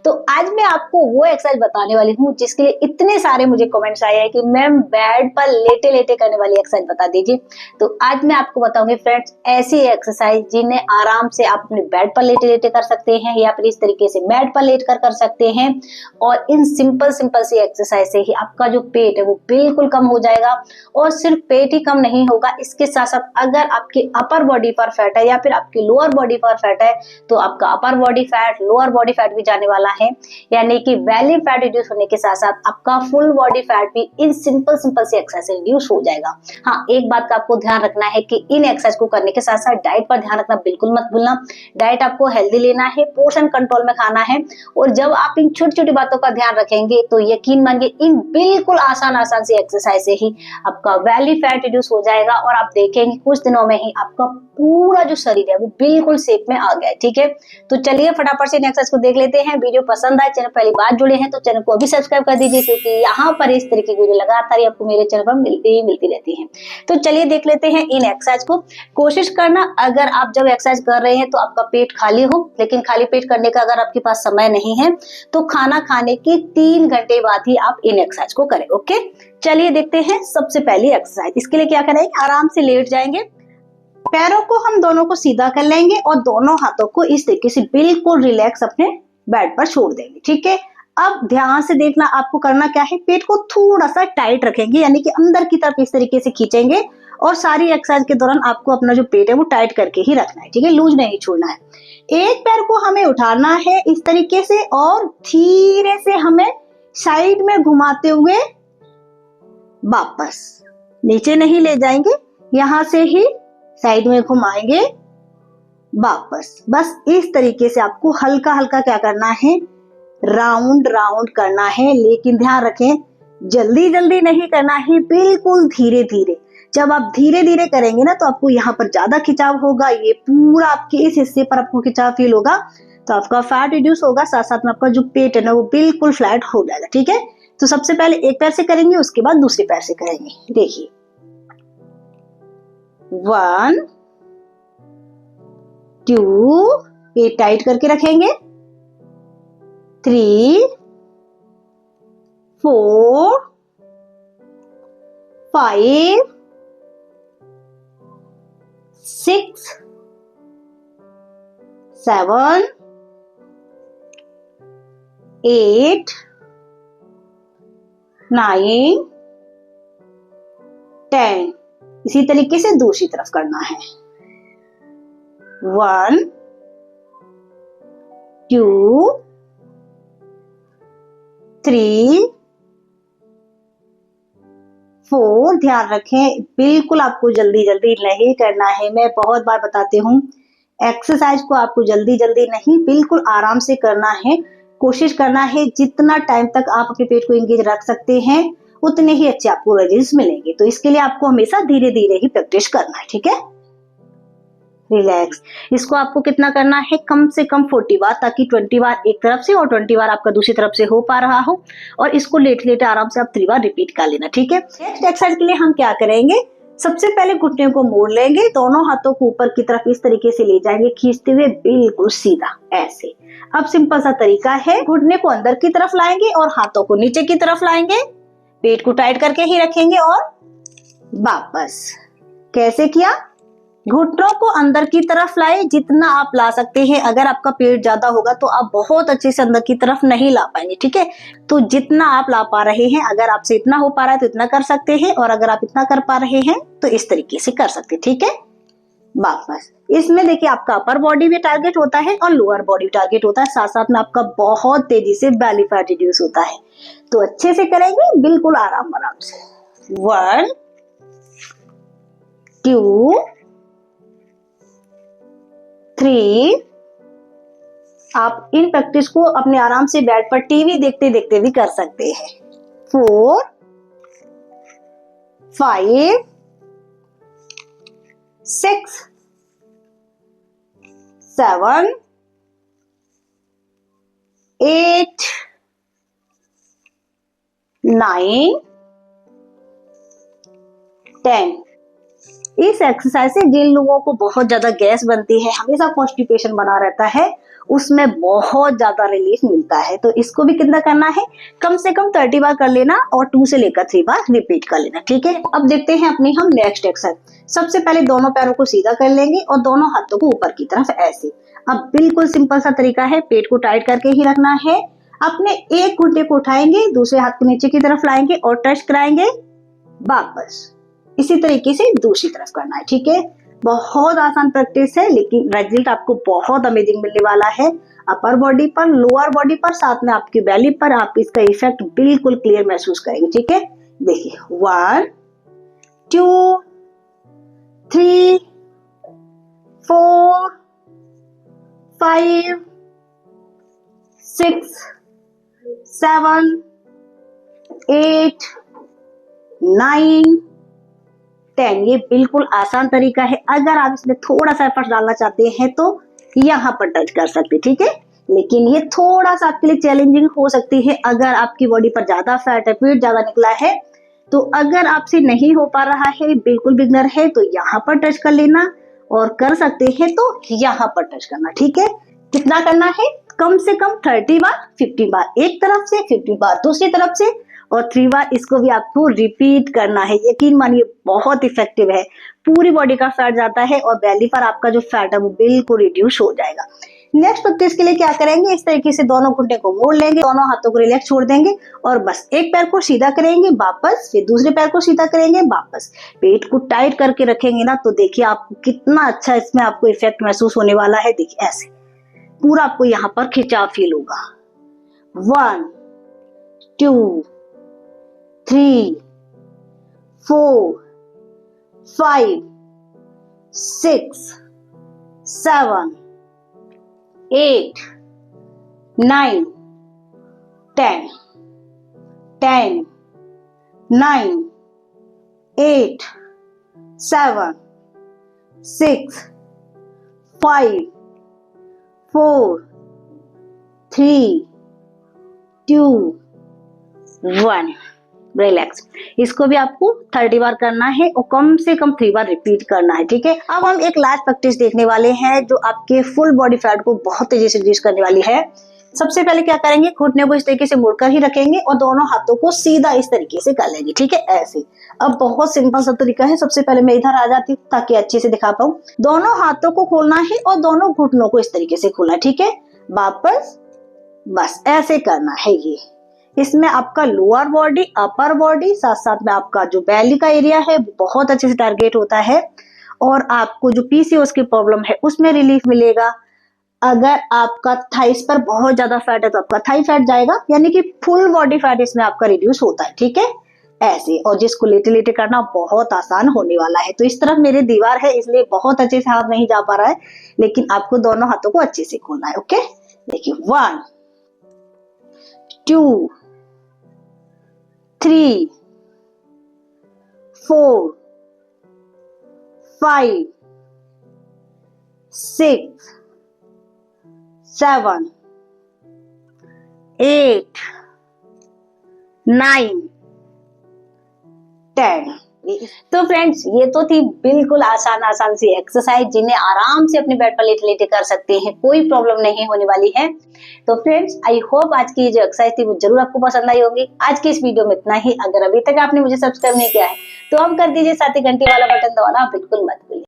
तो आज मैं आपको वो एक्सरसाइज बताने वाली हूँ जिसके लिए इतने सारे मुझे कमेंट्स आए हैं कि मैम बेड पर लेटे लेटे करने वाली एक्सरसाइज बता दीजिए। तो आज मैं आपको बताऊंगी फ्रेंड्स ऐसी एक्सरसाइज जिन्हें आराम से आप अपने बेड पर लेटे लेटे कर सकते हैं या फिर इस तरीके से मैट पर लेट कर सकते हैं। और इन सिंपल सिंपल सी एक्सरसाइज से ही आपका जो पेट है वो बिल्कुल कम हो जाएगा। और सिर्फ पेट ही कम नहीं होगा, इसके साथ साथ अगर आपकी अपर बॉडी पर फैट है या फिर आपकी लोअर बॉडी पर फैट है तो आपका upper body fat lower body fat भी जाने वाला है। यानी कि बेली फैट रिड्यूस होने के साथ साथ आपका फुल बॉडी फैट भी इन सिंपल सिंपल से एक्सरसाइज से रिड्यूस हो जाएगा। हाँ, एक बात का आपको ध्यान रखना है कि इन एक्सरसाइज को करने के साथ साथ डाइट पर ध्यान रखना बिल्कुल मत भूलना। डाइट आपको हेल्दी लेना है, पोर्शन कंट्रोल में खाना है। और जब आप इन छोटी छोटी बातों का ध्यान रखेंगे तो यकीन मानिए इन बिल्कुल आसान आसान सी एक्सरसाइज से ही आपका बेली फैट रिड्यूस हो जाएगा और आप देखेंगे कुछ दिनों में ही आपका पूरा जो शरीर है वो बिल्कुल शेप में आ गया है। ठीक है, तो चलिए फटाफट से इन एक्सरसाइज को देख लेते हैं। वीडियो पसंद आए, चैनल पहली बार जुड़े हैं तो चैनल को अभी सब्सक्राइब कर दीजिए, क्योंकि यहाँ पर इस तरीके की वीडियो लगातार आपको मेरे चैनल पर मिलती रहती है। तो चलिए देख लेते हैं इन एक्सरसाइज को। कोशिश करना अगर आप जब एक्सरसाइज कर रहे हैं तो आपका पेट खाली हो, लेकिन खाली पेट करने का अगर आपके पास समय नहीं है तो खाना खाने के 3 घंटे बाद ही आप इन एक्सरसाइज को करें। ओके, चलिए देखते हैं सबसे पहली एक्सरसाइज। इसके लिए क्या करेंगे, आराम से लेट जाएंगे, पैरों को हम दोनों को सीधा कर लेंगे और दोनों हाथों को इस तरीके से बिल्कुल रिलैक्स अपने बेड पर छोड़ देंगे। ठीक है, अब ध्यान से देखना आपको करना क्या है, पेट को थोड़ा सा टाइट रखेंगे, यानी कि अंदर की तरफ इस तरीके से खींचेंगे और सारी एक्सरसाइज के दौरान आपको अपना जो पेट है वो टाइट करके ही रखना है। ठीक है, लूज नहीं छोड़ना है। एक पैर को हमें उठाना है इस तरीके से और धीरे से हमें साइड में घुमाते हुए वापस नीचे नहीं ले जाएंगे, यहां से ही साइड में घुमाएंगे वापस। बस इस तरीके से आपको हल्का हल्का क्या करना है, राउंड राउंड करना है। लेकिन ध्यान रखें जल्दी जल्दी नहीं करना है, बिल्कुल धीरे धीरे। जब आप धीरे धीरे करेंगे ना तो आपको यहाँ पर ज्यादा खिंचाव होगा, ये पूरा आपके इस हिस्से पर आपको खिंचाव फील होगा, तो आपका फैट रिड्यूस होगा, साथ साथ में आपका जो पेट है ना वो बिल्कुल फ्लैट हो जाएगा। ठीक है, तो सबसे पहले एक पैर से करेंगे, उसके बाद दूसरे पैर से करेंगे। देखिए 1 2, पेट टाइट करके रखेंगे, 3 4 5 6 7 8 9 10। इसी तरीके से दूसरी तरफ करना है। 1 2 3 4। ध्यान रखें बिल्कुल आपको जल्दी जल्दी नहीं करना है। मैं बहुत बार बताती हूँ एक्सरसाइज को आपको जल्दी जल्दी नहीं, बिल्कुल आराम से करना है। कोशिश करना है जितना टाइम तक आप अपने पेट को एंगेज रख सकते हैं उतने ही अच्छे आपको रिजल्ट्स मिलेंगे। तो इसके लिए आपको हमेशा धीरे धीरे ही प्रैक्टिस करना है। ठीक है, रिलैक्स। इसको आपको कितना करना है, कम से कम 40 बार, ताकि 20 बार एक तरफ से और 20 बार आपका दूसरी तरफ से हो पा रहा हो। और इसको लेटे लेटे आराम से आप 3 बार रिपीट कर लेना। ठीक है, नेक्स्ट एक्सरसाइज के लिए हम क्या करेंगे, सबसे पहले घुटने को मोड़ लेंगे, दोनों हाथों को ऊपर की तरफ इस तरीके से ले जाएंगे, खींचते हुए बिल्कुल सीधा ऐसे। अब सिंपल सा तरीका है, घुटने को अंदर की तरफ लाएंगे और हाथों को नीचे की तरफ लाएंगे, पेट को टाइट करके ही रखेंगे और वापस। कैसे किया, घुटनों को अंदर की तरफ लाए, जितना आप ला सकते हैं। अगर आपका पेट ज्यादा होगा तो आप बहुत अच्छे से अंदर की तरफ नहीं ला पाएंगे। ठीक है, तो जितना आप ला पा रहे हैं, अगर आपसे इतना हो पा रहा है तो इतना कर सकते हैं, और अगर आप इतना कर पा रहे हैं तो इस तरीके से कर सकते हैं। ठीक है, वापस। इसमें देखिए आपका अपर बॉडी भी टारगेट होता है और लोअर बॉडी टारगेट होता है, साथ साथ में आपका बहुत तेजी से बेली फैट रिड्यूस होता है। तो अच्छे से करेंगे, बिल्कुल आराम आराम से। 1 2 3। आप इन प्रैक्टिस को अपने आराम से बेड पर टीवी देखते देखते भी कर सकते हैं। 4 5 6 7 8 9 10। इस एक्सरसाइज से जिन लोगों को बहुत ज्यादा गैस बनती है, हमेशा कॉन्स्टिपेशन बना रहता है, उसमें बहुत ज्यादा रिलीफ मिलता है। तो इसको भी कितना करना है, कम से कम 30 बार कर लेना और 2 से लेकर 3 बार रिपीट कर लेना, ठीक है। अब देखते हैं अपनी हम नेक्स्ट एक्सरसाइज। सबसे पहले दोनों पैरों को सीधा कर लेंगे और दोनों हाथों को ऊपर की तरफ ऐसे। अब बिल्कुल सिंपल सा तरीका है, पेट को टाइट करके ही रखना है। अपने एक घुटने को उठाएंगे, दूसरे हाथ को नीचे की तरफ लाएंगे और टच कराएंगे वापस। इसी तरीके से दूसरी तरफ करना है, ठीक है। बहुत आसान प्रैक्टिस है, लेकिन रिजल्ट आपको बहुत अमेजिंग मिलने वाला है। अपर बॉडी पर, लोअर बॉडी पर, साथ में आपकी बेली पर आप इसका इफेक्ट बिल्कुल क्लियर महसूस करेंगे, ठीक है। देखिए 1 2 3 4 5 6 7 8 9 10। ये बिल्कुल आसान तरीका है। अगर आप इसमें थोड़ा सा एफर्ट डालना चाहते हैं तो यहाँ पर टच कर सकते, ठीक है। लेकिन ये थोड़ा सा आपके लिए चैलेंजिंग हो सकती है अगर आपकी बॉडी पर ज्यादा फैट है, पेट ज्यादा निकला है। तो अगर आपसे नहीं हो पा रहा है, बिल्कुल बिगनर है, तो यहाँ पर टच कर लेना, और कर सकते हैं तो यहाँ पर टच करना, ठीक है। कितना करना है, कम से कम 30 बार, 50 बार एक तरफ से, 50 बार दूसरी तरफ से, और 3 बार इसको भी आपको रिपीट करना है। यकीन मानिए बहुत इफेक्टिव है। पूरी बॉडी का फैट जाता है और बेली पर आपका जो फैट है वो बिल्कुल रिड्यूस हो जाएगा। नेक्स्ट प्रैक्टिस के लिए क्या करेंगे, इस तरीके से दोनों घुटने को मोड़ लेंगे, दोनों हाथों को रिलैक्स छोड़ देंगे और बस एक पैर को सीधा करेंगे वापस, फिर दूसरे पैर को सीधा करेंगे वापस। पेट को टाइट करके रखेंगे ना, तो देखिए आपको कितना अच्छा इसमें आपको इफेक्ट महसूस होने वाला है। देखिए ऐसे पूरा आपको यहाँ पर खिंचाव फील होगा। 1 2 3 4 5 6 7 8 9 10 10 9 8 7 6 5 4 3 2 1। रिलैक्स। इसको भी आपको 30 बार करना है और कम से कम 3 बार रिपीट करना है, ठीक है। अब हम एक लास्ट प्रैक्टिस देखने वाले हैं जो आपके फुल बॉडी फैट को बहुत तेजी से रिड्यूस करने वाली है। सबसे पहले क्या करेंगे, घुटने को इस तरीके से मुड़कर ही रखेंगे और दोनों हाथों को सीधा इस तरीके से कर लेंगे, ठीक है, ऐसे। अब बहुत सिंपल सा तरीका है। सबसे पहले मैं इधर आ जाती हूँ ताकि अच्छे से दिखा पाऊँ। दोनों हाथों को खोलना है और दोनों घुटनों को इस तरीके से खोलना है, ठीक है। वापस बस ऐसे करना है। ये इसमें आपका लोअर बॉडी, अपर बॉडी, साथ साथ में आपका जो बेली का एरिया है बहुत अच्छे से टारगेट होता है और आपको जो पीसीओएस की प्रॉब्लम है उसमें रिलीफ मिलेगा। अगर आपका थाइस पर बहुत ज्यादा फैट है तो आपका थाई फैट जाएगा, यानी कि फुल बॉडी फैट इसमें आपका रिड्यूस होता है, ठीक है, ऐसे। और जिसको लेटे लेटे करना बहुत आसान होने वाला है। तो इस तरफ मेरे दीवार है इसलिए बहुत अच्छे से हाथ नहीं जा पा रहा है, लेकिन आपको दोनों हाथों को अच्छे से खोलना है, ओके। देखिए 1 2 3 4 5 6 7 8 9 10। तो फ्रेंड्स ये तो थी बिल्कुल आसान सी एक्सरसाइज जिन्हें आराम से अपने बेड पर लेटे लेटे कर सकते हैं, कोई प्रॉब्लम नहीं होने वाली है। तो फ्रेंड्स आई होप आज की जो एक्सरसाइज थी वो जरूर आपको पसंद आई होगी। आज की इस वीडियो में इतना ही। अगर अभी तक आपने मुझे सब्सक्राइब नहीं किया है तो आप कर दीजिए, साथ ही घंटी वाला बटन दबाना बिल्कुल मत भूलिए।